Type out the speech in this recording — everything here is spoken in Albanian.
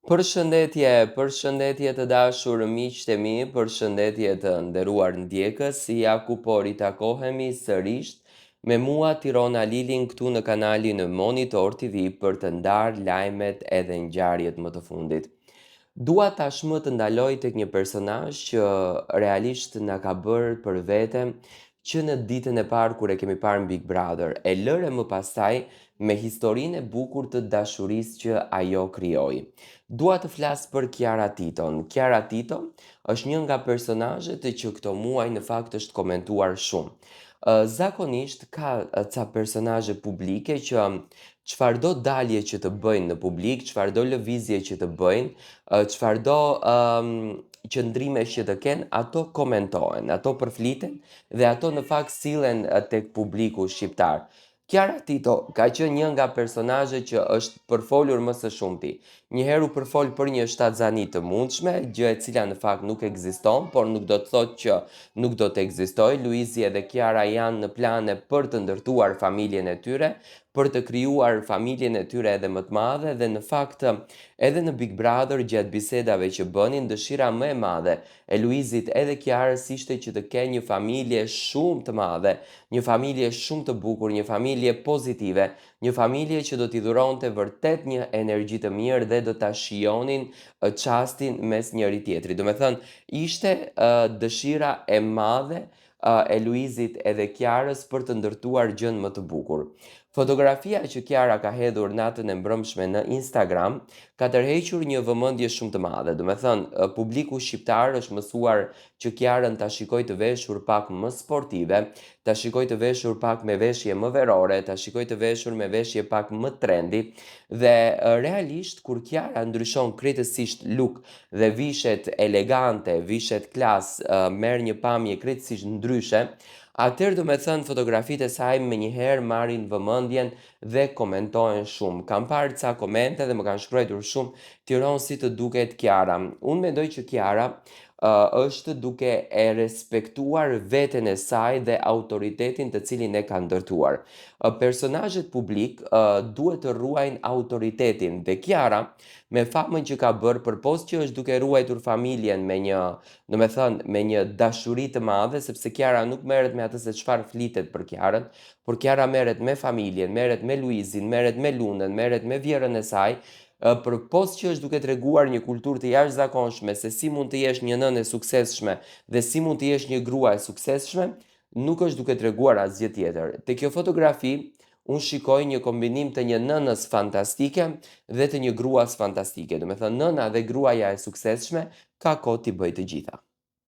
Përshëndetje të dashur miqtë e mi, përshëndetje të nderuar ndjekës, ja ku po ritakohemi sërish me mua Tirona Lilin këtu në kanalin në Monitor TV për të ndarë lajmet edhe ngjarjet më të fundit. Dua tashmë të ndaloj tek një personazh që realisht na ka bërë për vete që në ditën e parë kur e kemi parë në Big Brother, e lëre më pastaj me historinë e bukur të dashurisë që ajo krijoi. Dua të flas për Kiara Titon. Kiara Tito është një nga personazhet që këto muaj në fakt është komentuar shumë. Zakonisht ka ca personazhe publike që çfarëdo dalje që të bëjnë në publik, çfarëdo lëvizje që të bëjnë, çfarëdo qëndrimesh që të kenë, ato komentohen, ato përfliten dhe ato në fakt sillen tek publiku shqiptar. Kiara Tito ka qenë një nga personazhet që është përfolur më së shumti. Njëherë u përfol për një shtatzani të mundshme, gjë e cila në fakt nuk ekziston, por nuk do të thotë që nuk do të ekzistojë. Luizi edhe Kiara janë në plane për të ndërtuar familjen e tyre, për të krijuar familjen e tyre edhe më të madhe dhe në fakt edhe në Big Brother gjatë bisedave që bënin, dëshira më e madhe e Luizit edhe Kiarës ishte që të kenë një familje shumë të madhe, një familje shumë të bukur, një familje pozitive, një familje që do t'i dhuronte vërtet një energji të mirë dhe do ta shijonin çastin mes njëri tjetrit. Do me thënë, ishte dëshira e madhe e Luizit edhe Kiarës për të ndërtuar gjën më të bukur. Fotografia që Kiara ka hedhur natën e mbrëmshme në Instagram ka tërhequr një vëmendje shumë të madhe. Do me thënë, publiku shqiptar është mësuar që Kiarën ta shikoj të veshur pak më sportive, ta shikoj të veshur pak me veshje më verore, ta shikoj të veshur me veshje pak më trendy dhe realisht kur Kiara ndryshon krejtësisht look dhe vishet elegante, vishet klas, merr një pamje krejtësisht ndryshe, atëherë do me thënë fotografitë e saj me njëherë marrin vëmendjen dhe komentohen shumë. Kam parë ca komente dhe më kanë shkruar shumë, Tiron si të duket Kiara. Unë mendoj që Kiara është duke e respektuar veten e saj dhe autoritetin të cilin e ka ndërtuar. Personazhet publik duhet të ruajnë autoritetin dhe Kiara me famën që ka bërë përpos që është duke ruajtur familjen me një, do me thënë, me një dashuri të madhe, sepse Kiara nuk merret me atë se çfarë flitet për Kiarën, por Kiara merret me familjen, merret me Luizin, merret me Lunën, merret me vjerën e saj, përpos që është duke treguar një kulturë të jashtëzakonshme se si mund të jesh një nënë e suksesshme dhe si mund të jesh një grua e suksesshme, nuk është duke treguar asgjë tjetër. Te kjo fotografi unë shikoj një kombinim të një nënës fantastike dhe të një gruas fantastike. Do me thënë, nëna dhe gruaja e suksesshme ka kohë t'i bëjë të gjitha.